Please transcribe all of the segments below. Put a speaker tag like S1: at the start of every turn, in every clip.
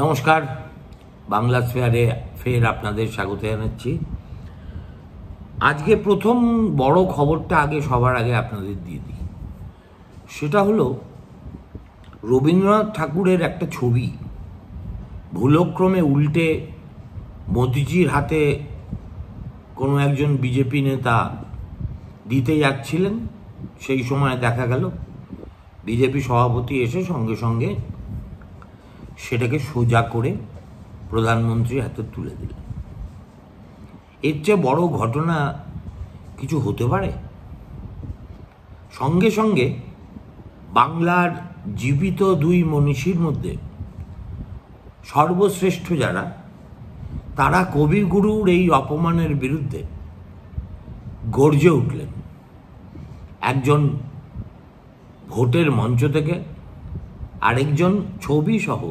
S1: নমস্কার, বাংলা স্ফেয়ারে ফের আপনাদের স্বাগত জানাচ্ছি। আজকে প্রথম বড় খবরটা সবার আগে আপনাদের দিয়ে দিই। সেটা হলো রবীন্দ্রনাথ ঠাকুরের একটা ছবি ভুলক্রমে উল্টে মোদিজির হাতে কোনো একজন বিজেপি নেতা দিতে যাচ্ছিলেন। সেই সময় দেখা গেল বিজেপি সভাপতি এসে সঙ্গে সঙ্গে সেটাকে সোজা করে প্রধানমন্ত্রীর হাতে তুলে দিলেন। এর চেয়ে বড় ঘটনা কিছু হতে পারে? সঙ্গে সঙ্গে বাংলার জীবিত দুই মনীষীর মধ্যে সর্বশ্রেষ্ঠ যারা, তারা কবিগুরুর এই অপমানের বিরুদ্ধে গর্জে উঠলেন। একজন ভোটের মঞ্চ থেকে, আরেকজন ছবি সহ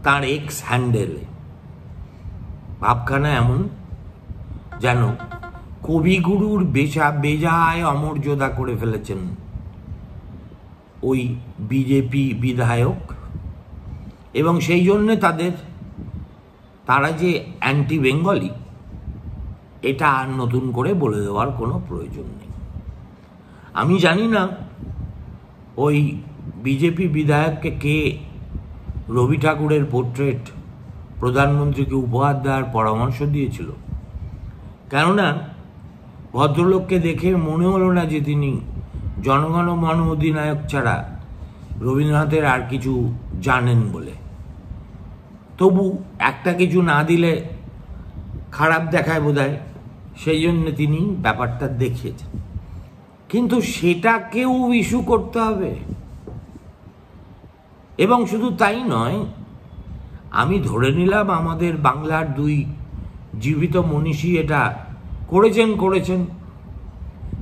S1: তার এক্স হ্যান্ডেলে। ভাবখানা এমন যেন কবিগুরুর বেজায় অমর্যাদা করে ফেলেছেন ওই বিজেপি বিধায়ক, এবং সেই জন্য তারা যে অ্যান্টি বেঙ্গলি, এটা আর নতুন করে বলে দেওয়ার কোনো প্রয়োজন নেই। আমি জানি না ওই বিজেপি বিধায়ককে কে রবি ঠাকুরের পোর্ট্রেট প্রধানমন্ত্রীকে উপহার দেওয়ার পরামর্শ দিয়েছিল, কেননা ভদ্রলোককে দেখে মনে হলো না যে তিনি জনগণ মন অধিনায়ক ছাড়া রবীন্দ্রনাথের আর কিছু জানেন বলে। তবু একটা কিছু না দিলে খারাপ দেখায় বোধহয়, সেই জন্য তিনি ব্যাপারটা দেখিয়েছেন। কিন্তু সেটাকেও ইস্যু করতে হবে। এবং শুধু তাই নয়, আমি ধরে নিলাম আমাদের বাংলার দুই জীবিত মনীষী এটা করেছেন,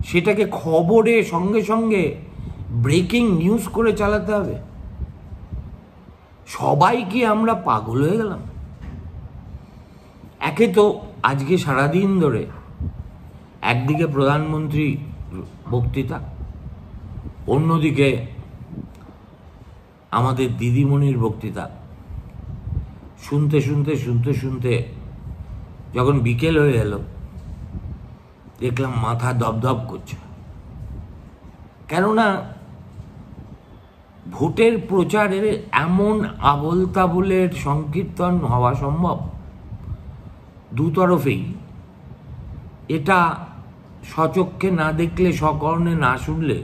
S1: সেটাকে খবরে সঙ্গে সঙ্গে ব্রেকিং নিউজ করে চালাতে হবে। সবাই কি আমরা পাগল হয়ে গেলাম? একে তো আজকে সারাদিন ধরে একদিকে প্রধানমন্ত্রী বক্তৃতা, অন্যদিকে আমাদের দিদিমণির বক্তৃতা। শুনতে শুনতে যখন বিকেল হয়ে গেল, দেখলাম মাথা দপদপ করছে। কেননা ভোটের প্রচারে এমন আবোল তাবোলের সংকীর্তন হওয়া সম্ভব দুতরফেই। এটা স্বচক্ষে না দেখলে, সকর্ণে না শুনলে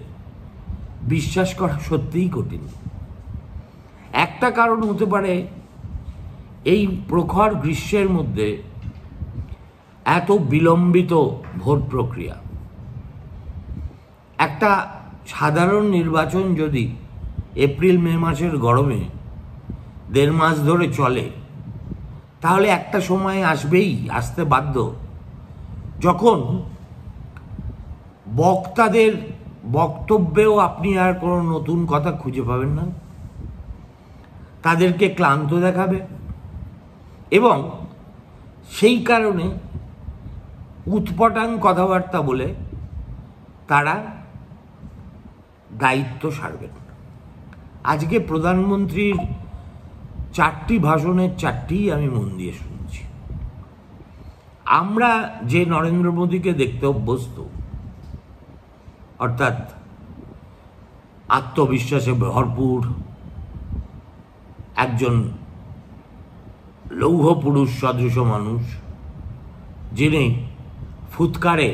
S1: বিশ্বাস করা সত্যিই কঠিন। একটা কারণ হতে পারে, এই প্রখর গ্রীষ্মের মধ্যে এত বিলম্বিত ভোট প্রক্রিয়া। একটা সাধারণ নির্বাচন যদি এপ্রিল মে মাসের গরমে 1.5 মাস ধরে চলে, তাহলে একটা সময় আসতে বাধ্য, যখন বক্তাদের বক্তব্যেও আপনি আর কোনো নতুন কথা খুঁজে পাবেন না। তাদেরকে ক্লান্ত দেখাবে, এবং সেই কারণে উৎপটাং কথাবার্তা বলে তারা দায়িত্ব সারবেন। আজকে প্রধানমন্ত্রীর 4টি ভাষণের 4টিই আমি মন দিয়ে শুনছি। আমরা যে নরেন্দ্র মোদীকে দেখতে অভ্যস্ত, অর্থাৎ আত্মবিশ্বাসে ভরপুর একজন লৌহ পুরুষ সদৃশ মানুষ, যিনি ফুৎকারে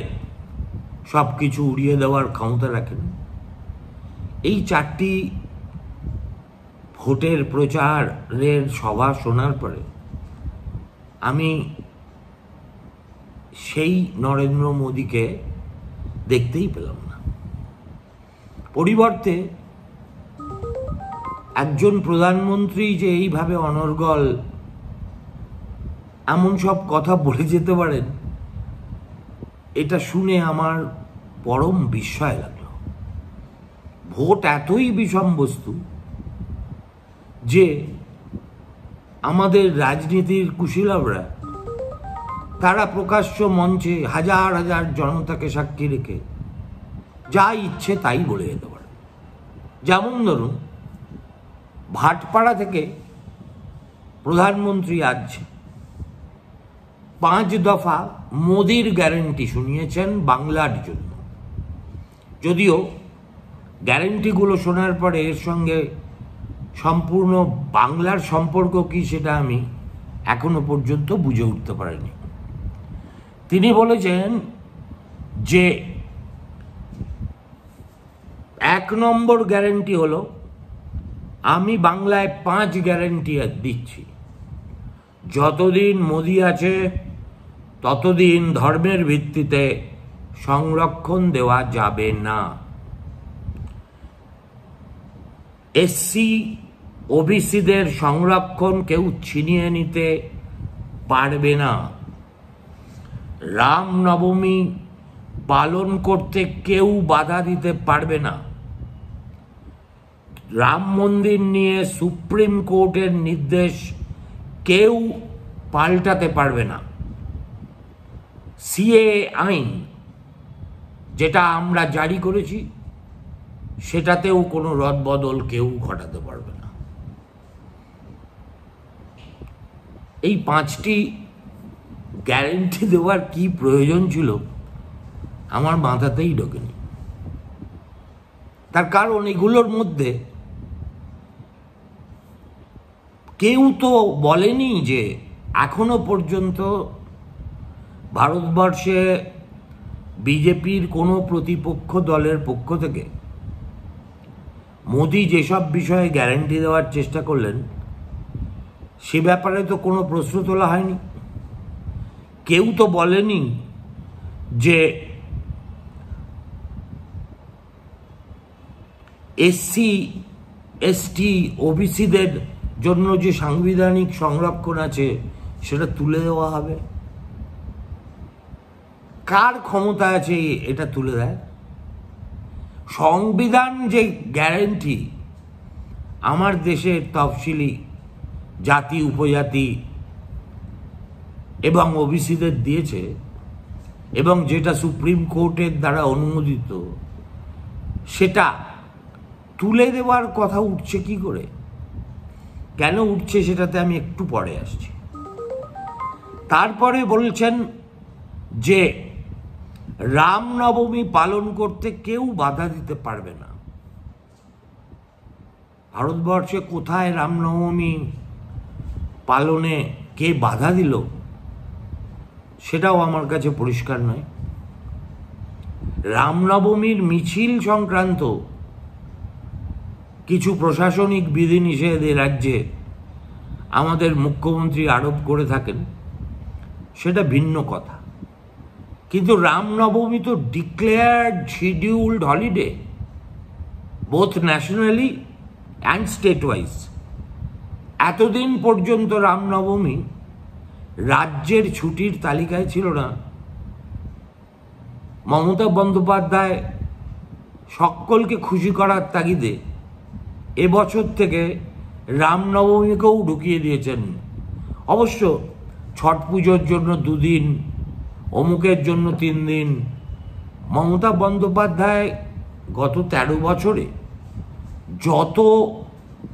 S1: সব কিছু উড়িয়ে দেওয়ার ক্ষমতা রাখেন, এই 4টি ভোটের প্রচারের সভা শোনার পরে আমি সেই নরেন্দ্র মোদীকে দেখতেই পেলাম না। পরিবর্তে একজন প্রধানমন্ত্রী যে এইভাবে অনর্গল এমন সব কথা বলে যেতে পারেন, এটা শুনে আমার পরম বিস্ময় লাগলো। ভোট এতই বিষম বস্তু যে আমাদের রাজনীতির কুশীলবরা তারা প্রকাশ্য মঞ্চে হাজার হাজার জনতাকে সাক্ষী রেখে যা ইচ্ছে তাই বলে যেতে পারে। যেমন ধরুন, ভাটপাড়া থেকে প্রধানমন্ত্রী আজ 5 দফা মোদির গ্যারেন্টি শুনিয়েছেন বাংলার জন্য। যদিও গ্যারেন্টিগুলো শোনার পরে এর সঙ্গে সম্পূর্ণ বাংলার সম্পর্ক কি সেটা আমি এখনো পর্যন্ত বুঝে উঠতে পারিনি। তিনি বলেছেন যে 1 নম্বর গ্যারেন্টি হলো, আমি বাংলায় 5 গ্যারেন্টি দিচ্ছি। যতদিন মোদি আছে ততদিন ধর্মের ভিত্তিতে সংরক্ষণ দেওয়া যাবে না। এসসি ওবিসিদের সংরক্ষণ কেউ ছিনিয়ে নিতে পারবে না। রামনবমী পালন করতে কেউ বাধা দিতে পারবে না। রাম মন্দির নিয়ে সুপ্রিম কোর্টের নির্দেশ কেউ পাল্টাতে পারবে না। সিএ আইন যেটা আমরা জারি করেছি সেটাতেও কোনো রদবদল কেউ ঘটাতে পারবে না। এই 5টি গ্যারেন্টি দেওয়ার কি প্রয়োজন ছিল আমার মাথাতেই ঢোকেনি। তার কারণ এগুলোর মধ্যে কেউ তো বলেনি যে এখনো পর্যন্ত ভারতবর্ষে বিজেপির কোনো প্রতিপক্ষ দলের পক্ষ থেকে মোদি যেসব বিষয়ে গ্যারান্টি দেওয়ার চেষ্টা করলেন সে ব্যাপারে তো কোনো প্রশ্ন তোলা হয়নি। কেউ তো বলেনি যে এসসি এসটি ওবিসিদের জন্য যে সাংবিধানিক সংরক্ষণ আছে সেটা তুলে দেওয়া হবে। কার ক্ষমতা আছে এটা তুলে দেয়? সংবিধান যে গ্যারেন্টি আমার দেশের তফসিলি জাতি উপজাতি এবং ওবিসিদের দিয়েছে এবং যেটা সুপ্রিম কোর্টের দ্বারা অনুমোদিত, সেটা তুলে দেওয়ার কথা উঠছে কি করে? কেন উঠছে সেটাতে আমি একটু পরে আসছি। তারপরে বলছেন যে রামনবমী পালন করতে কেউ বাধা দিতে পারবে না। ভারতবর্ষে কোথায় রামনবমী পালনে কে বাধা দিল সেটাও আমার কাছে পরিষ্কার নয়। রামনবমীর মিছিল সংক্রান্ত কিছু প্রশাসনিক বিধিনিষেধ রাজ্যে আমাদের মুখ্যমন্ত্রী আরোপ করে থাকেন, সেটা ভিন্ন কথা। কিন্তু রামনবমী তো declared scheduled holiday, both nationally and state wise. এতদিন পর্যন্ত রামনবমী রাজ্যের ছুটির তালিকায় ছিল না। মমতা বন্দ্যোপাধ্যায় সকলকে খুশি করার তাগিদে এবছর থেকে রামনবমীকেও ঢুকিয়ে দিয়েছেন। অবশ্য ছট পুজোর জন্য 2 দিন, অমুকের জন্য 3 দিন। মমতা বন্দ্যোপাধ্যায় গত 13 বছরে যত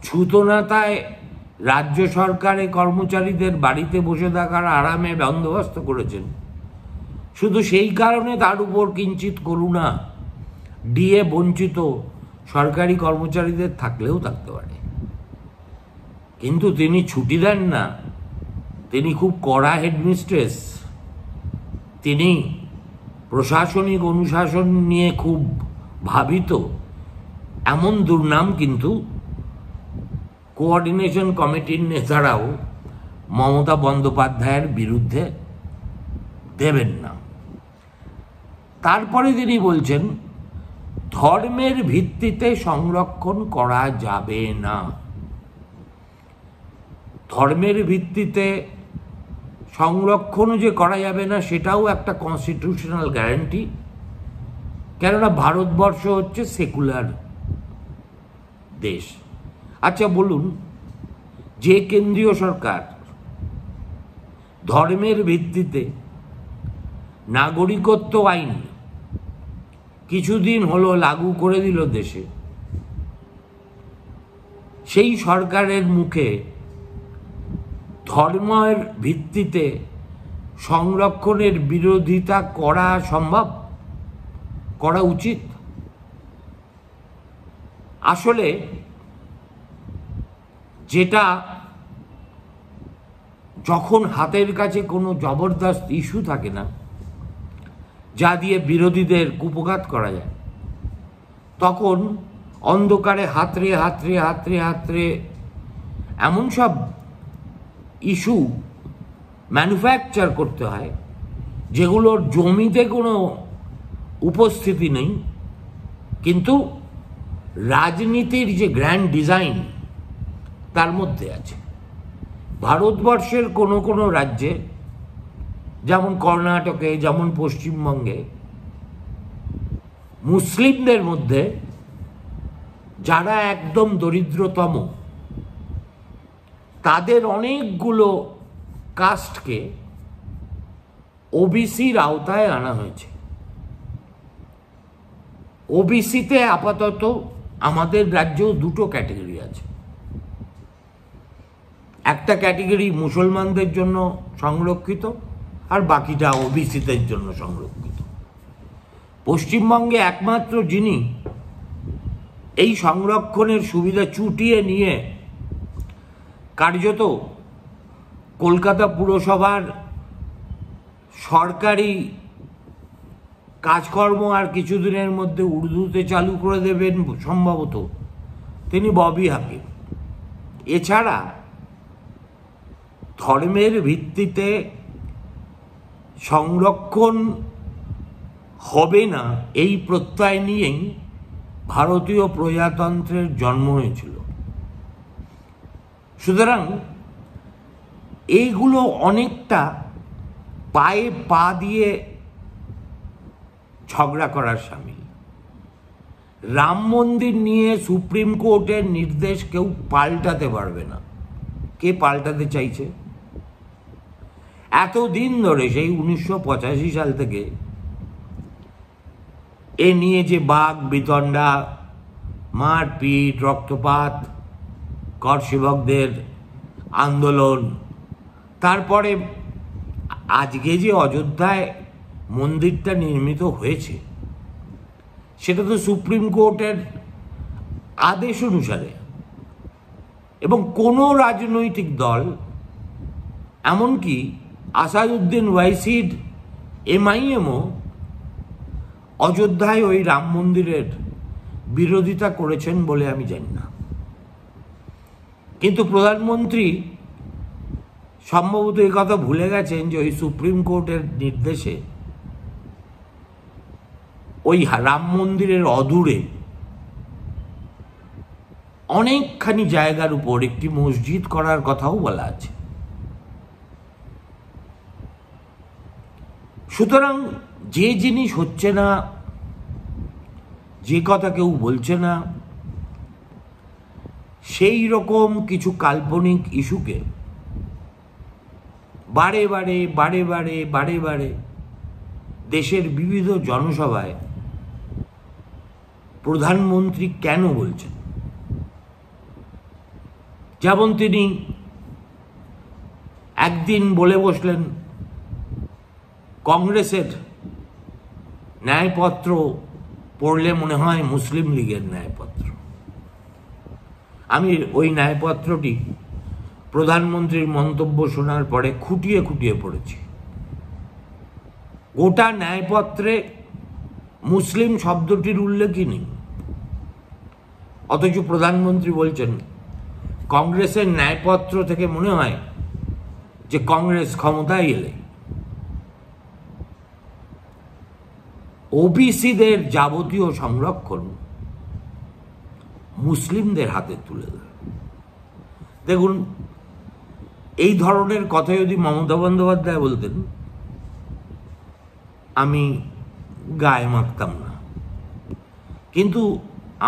S1: ছুতোনাতায় রাজ্য সরকারে কর্মচারীদের বাড়িতে বসে থাকার আরামে বন্দোবস্ত করেছেন, শুধু সেই কারণে তার উপর কিঞ্চিত করুণা ডিএ বঞ্চিত সরকারি কর্মচারীদের থাকলেও থাকতে পারে। কিন্তু তিনি ছুটি দেন না, তিনি খুব কড়া হেডমিস্ট্রেস। তিনি প্রশাসনিক অনুশাসন নিয়ে খুব ভাবিত, এমন দুর্নাম কিন্তু কোঅর্ডিনেশন কমিটির নেতারাও মমতা বন্দ্যোপাধ্যায়ের বিরুদ্ধে দেবেন না। তারপরে তিনি বলছেন ধর্মের ভিত্তিতে সংরক্ষণ করা যাবে না। ধর্মের ভিত্তিতে সংরক্ষণও যে করা যাবে না সেটাও একটা কনস্টিটিউশনাল গ্যারান্টি, কেননা ভারতবর্ষ হচ্ছে সেকুলার দেশ। আচ্ছা বলুন, যে কেন্দ্রীয় সরকার ধর্মের ভিত্তিতে নাগরিকত্ব আইন কিছুদিন হলো লাগু করে দিল দেশে, সেই সরকারের মুখে ধর্মের ভিত্তিতে সংরক্ষণের বিরোধিতা করা সম্ভব, করা উচিত? আসলে যেটা যখন হাতের কাছে কোনো জবরদস্ত ইস্যু থাকে না, যা দিয়ে বিরোধীদের কুপঘাত করা যায়, তখন অন্ধকারে হাতড়ে হাতড়ে হাতড়ে হাতড়ে এমন সব ইস্যু ম্যানুফ্যাকচার করতে হয় যেগুলোর জমিতে কোনো উপস্থিতি নেই, কিন্তু রাজনীতির যে গ্র্যান্ড ডিজাইন তার মধ্যে আছে। ভারতবর্ষের কোনো কোনো রাজ্যে, যেমন কর্ণাটকে, যেমন পশ্চিমবঙ্গে, মুসলিমদের মধ্যে যারা একদম দরিদ্রতম, তাদের অনেকগুলো কাস্টকে ওবিসির আওতায় আনা হয়েছে। ওবিসিতে আপাতত আমাদের রাজ্যেও দুটো ক্যাটেগরি আছে। একটা ক্যাটেগরি মুসলমানদের জন্য সংরক্ষিত, আর বাকিটা ওবিসিদের জন্য সংরক্ষিত। পশ্চিমবঙ্গে একমাত্র যিনি এই সংরক্ষণের সুবিধা চুটিয়ে নিয়ে কার্যত কলকাতা পুরসভার সরকারি কাজকর্ম আর কিছুদিনের মধ্যে উর্দুতে চালু করে দেবেন সম্ভবত, তিনি ববি হাকিম। এছাড়া ধর্মের ভিত্তিতে সংরক্ষণ হবে না এই প্রত্যয় নিয়েই ভারতীয় প্রজাতন্ত্রের জন্ম হয়েছিল। সুতরাং এইগুলো অনেকটা পায়ে পা দিয়ে ঝগড়া করার সামিল। রাম মন্দির নিয়ে সুপ্রিম কোর্টের নির্দেশ কেউ পাল্টাতে পারবে না। কে পাল্টাতে চাইছে? এতদিন ধরে, সেই 1985 সাল থেকে এ নিয়ে যে বাঘ বিতণ্ডা, মারপিট, রক্তপাত, কর সেবকদের আন্দোলন, তারপরে আজকে যে অযোধ্যায় মন্দিরটা নির্মিত হয়েছে, সেটা তো সুপ্রিম কোর্টের আদেশ অনুসারে। এবং কোনো রাজনৈতিক দল, এমনকি আসাদুদ্দিন ওয়াইসির এমআইএমও অযোধ্যায় ওই রাম মন্দিরের বিরোধিতা করেছেন বলে আমি জানি না। কিন্তু প্রধানমন্ত্রী সম্ভবত এই কথা ভুলে গেছেন যে ওই সুপ্রিম কোর্টের নির্দেশে ওই রাম মন্দিরের অদূরে অনেকখানি জায়গার উপর একটি মসজিদ করার কথাও বলা আছে। সুতরাং যে জিনিস হচ্ছে না, যে কথা কেউ বলছে না, সেই রকম কিছু কাল্পনিক ইস্যুকে বারে বারে বারে বারে বারে বারে দেশের বিবিধ জনসভায় প্রধানমন্ত্রী কেন বলছেন? যেমন তিনি একদিন বলে বসলেন, কংগ্রেসের ন্যায়পত্র পড়লে মনে হয় মুসলিম লীগের ন্যায়পত্র। আমি ওই ন্যায়পত্রটি প্রধানমন্ত্রীর মন্তব্য শোনার পরে খুঁটিয়ে খুঁটিয়ে পড়েছি। গোটা ন্যায়পত্রে মুসলিম শব্দটির উল্লেখই নেই, অথচ প্রধানমন্ত্রী বলছেন কংগ্রেসের ন্যায়পত্র থেকে মনে হয় যে কংগ্রেস ক্ষমতায় এলে ওবিসিদের যাবতীয় সংরক্ষণ মুসলিমদের হাতে তুলে দেবে। দেখুন, এই ধরনের কথা যদি মমতা বন্দ্যোপাধ্যায় বলতেন, আমি গায়ে মাখতাম না। কিন্তু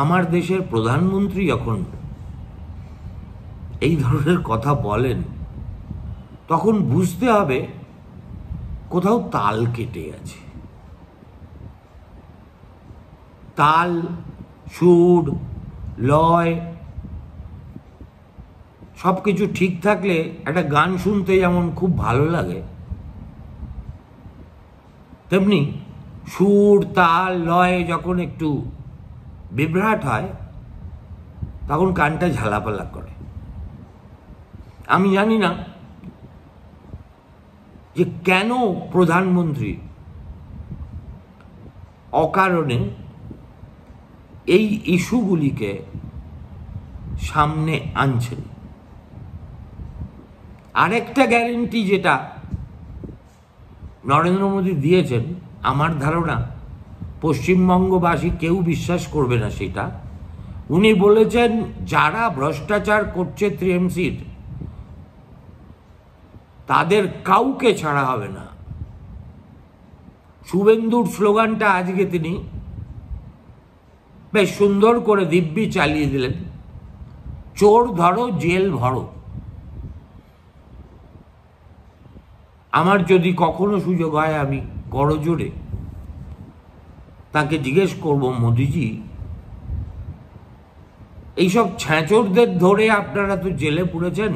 S1: আমার দেশের প্রধানমন্ত্রী যখন এই ধরনের কথা বলেন, তখন বুঝতে হবে কোথাও তাল কেটে আছে। তাল, সুর, লয় সব কিছু ঠিক থাকলে একটা গান শুনতে যেমন খুব ভালো লাগে, তেমনি সুর তাল লয় যখন একটু বিভ্রাট হয় তখন কানটা ঝালাপালা করে। আমি জানি না যে কেন প্রধানমন্ত্রী অকারণে এই ইস্যুগুলিকে সামনে আনছেন। আরেকটা গ্যারেন্টি যেটা নরেন্দ্র মোদী দিয়েছেন, আমার ধারণা পশ্চিমবঙ্গবাসী কেউ বিশ্বাস করবে না সেটা। উনি বলেছেন যারা ভ্রষ্টাচার করছে টিএমসির তাদের কাউকে ছাড়া হবে না। শুভেন্দুর স্লোগানটা আজকে তিনি বেশ সুন্দর করে দিব্যি চালিয়ে দিলেন, চোর ধরো জেল ভরো। আমার যদি কখনো সুযোগ হয় আমি করজোড়ে তাকে জিজ্ঞেস করব, মোদিজি এইসব ছ্যাঁচোরদের ধরে আপনারা তো জেলে পুরেছেন,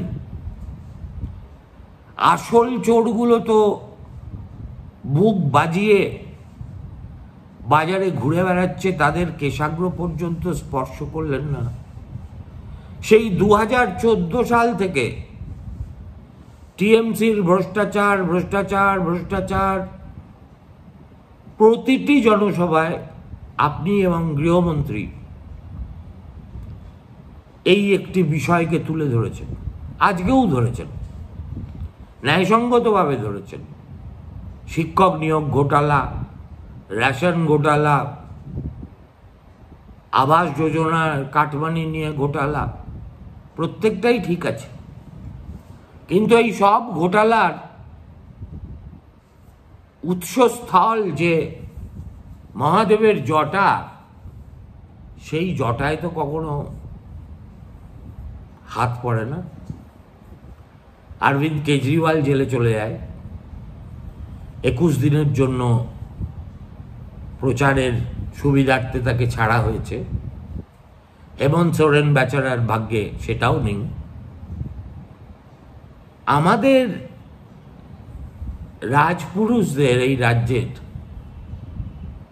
S1: আসল চোরগুলো তো বুক বাজিয়ে বাজারে ঘুরে বেড়াচ্ছে, তাদের কেশাগ্র পর্যন্ত স্পর্শ করলেন না। সেই 2014 সাল থেকে টিএমসির ভ্রষ্টাচার ভ্রষ্টাচার ভ্রষ্টাচার, প্রতিটি জনসভায় আপনি এবং গৃহমন্ত্রী এই একটি বিষয়কে তুলে ধরেছেন, আজকেও ধরেছেন, ন্যায়সঙ্গতভাবে ধরেছেন। শিক্ষক নিয়োগ ঘোটালা, রেশন ঘোটালা, আবাস যোজনার কাটমানি নিয়ে ঘোটালা, প্রত্যেকটাই ঠিক আছে, কিন্তু এই সব ঘোটালার উৎসস্থল যে মহাদেবের জটা, সেই জটায় তো কখনো হাত পড়ে না। অরবিন্দ কেজরিওয়াল জেলে চলে যায়, 21 দিনের জন্য প্রচারের সুবিধার্থে তাকে ছাড়া হয়েছে। হেমন্ত সোরেন বেচারার ভাগ্যে সেটাও নেই। আমাদের রাজপুরুষদের এই রাজ্যের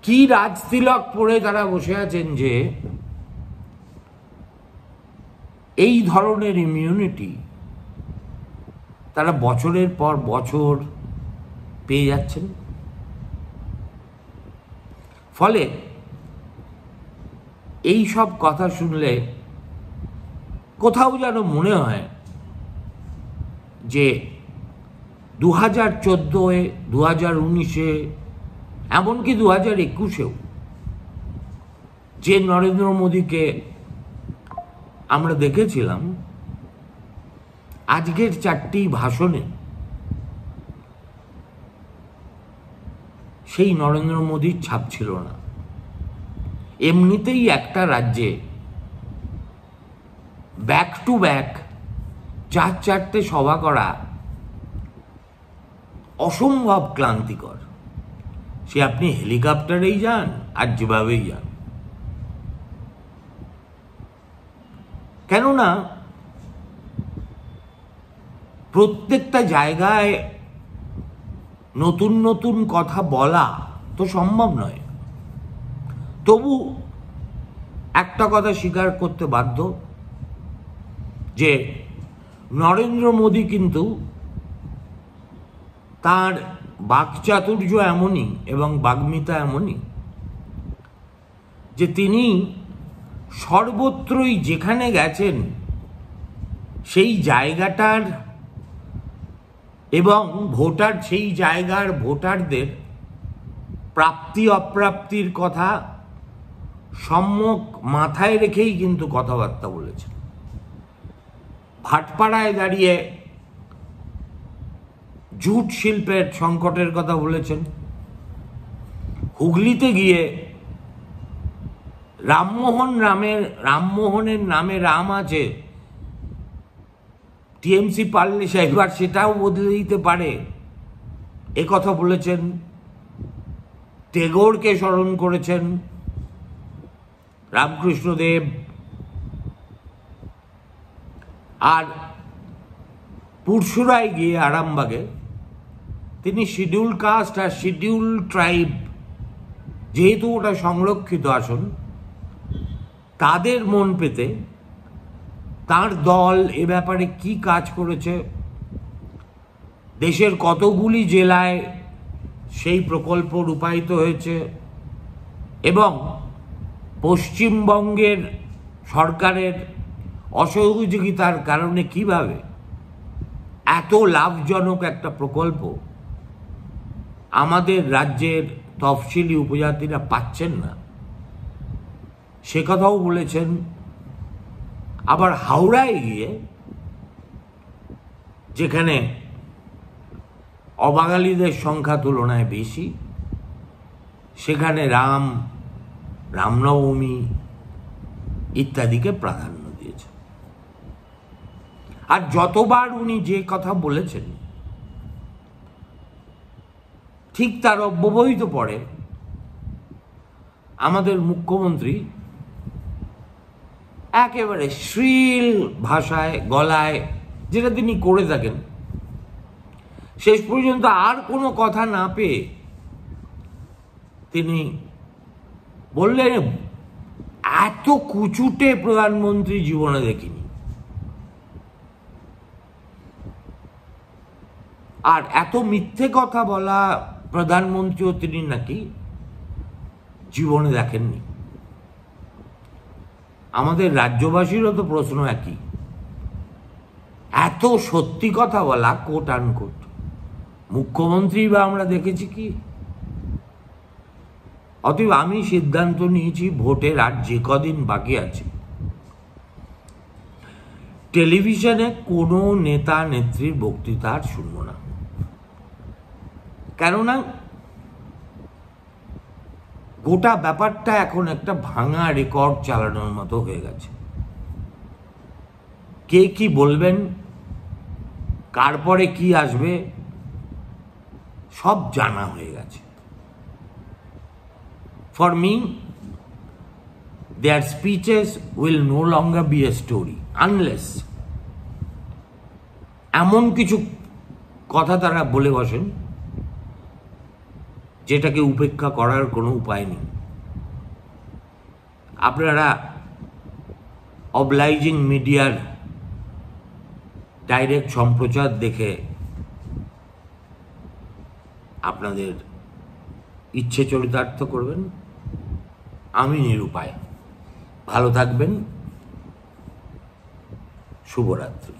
S1: কি রাজতিলক পরে তারা বসে আছেন যে এই ধরনের ইমিউনিটি তারা বছরের পর বছর পেয়ে যাচ্ছেন। ফলে এই সব কথা শুনলে কোথাও যেন মনে হয় যে 2014-এ, 2019-এ, এমনকি 2021-এও যে নরেন্দ্র মোদীকে আমরা দেখেছিলাম, আজকের 4টি ভাষণে সেই নরেন্দ্র মোদীর ছাপ ছিল না। এমনিতেই একটা রাজ্যে ব্যাক টু ব্যাক 4-4টে সভা করা অসম্ভব ক্লান্তিকর। সে আপনি হেলিকপ্টারেই যান আর যেভাবেই যান, কেননা প্রত্যেকটা জায়গায় নতুন নতুন কথা বলা তো সম্ভব নয়। তবু একটা কথা স্বীকার করতে বাধ্য যে নরেন্দ্র মোদী কিন্তু তার বাকচাতুর্য এমনই এবং বাগ্মিতা এমনই যে তিনি সর্বত্রই যেখানে গেছেন সেই জায়গাটার এবং সেই জায়গার ভোটারদের প্রাপ্তি অপ্রাপ্তির কথা সম্যক মাথায় রেখেই কিন্তু কথাবার্তা বলেছেন। ভাটপাড়ায় দাঁড়িয়ে জুট শিল্পের সংকটের কথা বলেছেন, হুগলিতে গিয়ে রামমোহনের নামে রাম আছে, টিএমসি পারলে এবার সেটাও বদলে দিতে পারে এ কথা বলেছেন। টেগোরকে স্মরণ করেছেন, রামকৃষ্ণদেব। আর পুরসুরায় গিয়ে আরামবাগে তিনি শিডিউল কাস্ট আর শিডিউল ট্রাইব, যেহেতু ওটা সংরক্ষিত আসন, তাদের মন পেতে তার দল এ ব্যাপারে কি কাজ করেছে, দেশের কতগুলি জেলায় সেই প্রকল্প রূপায়িত হয়েছে এবং পশ্চিমবঙ্গের সরকারের অসহযোগিতার কারণে কিভাবে এত লাভজনক একটা প্রকল্প আমাদের রাজ্যের তফসিলি উপজাতিরা পাচ্ছেন না, সে কথাও বলেছেন। আবার হাওড়ায় গিয়ে, যেখানে অবাঙালিদের সংখ্যা তুলনায় বেশি, সেখানে রামনবমী ইত্যাদিকে প্রাধান্য দিয়েছে। আর যতবার উনি যে কথা বলেছেন ঠিক তার অব্যবহিত পরে আমাদের মুখ্যমন্ত্রী একেবারে শ্লীল ভাষায়, গলায়, যেটা তিনি করে থাকেন, শেষ পর্যন্ত আর কোনো কথা না পেয়ে তিনি বললেন, এত কুচুটে প্রধানমন্ত্রী জীবনে দেখিনি, আর এত মিথ্যে কথা বলা প্রধানমন্ত্রীও তিনি নাকি জীবনে দেখেননি। আমাদের রাজ্যবাসীরও তো প্রশ্ন একই, এত সত্যি কথা বলা কোট আনকোট মুখ্যমন্ত্রী বা আমরা দেখেছি কি? অতএব আমি সিদ্ধান্ত নিয়েছি, ভোটের আর যে কদিন বাকি আছে টেলিভিশনে কোনো নেতা নেত্রীর বক্তৃতা আর শুনব না। কেননা গোটা ব্যাপারটা এখন একটা ভাঙা রেকর্ড চালানোর মতো হয়ে গেছে। কে কি বলবেন, কার পরে কি আসবে, সব জানা হয়ে গেছে। For me, their speeches will no longer be a story unless এমন কিছু কথা তারা বলে বসেন যেটাকে উপেক্ষা করার কোনো উপায় নেই। আপনারা অবলাইজিং মিডিয়ার ডাইরেক্ট সম্প্রচার দেখে আপনাদের ইচ্ছে চরিতার্থ করবেন, আমি নিরুপায়। ভালো থাকবেন, শুভরাত্রি।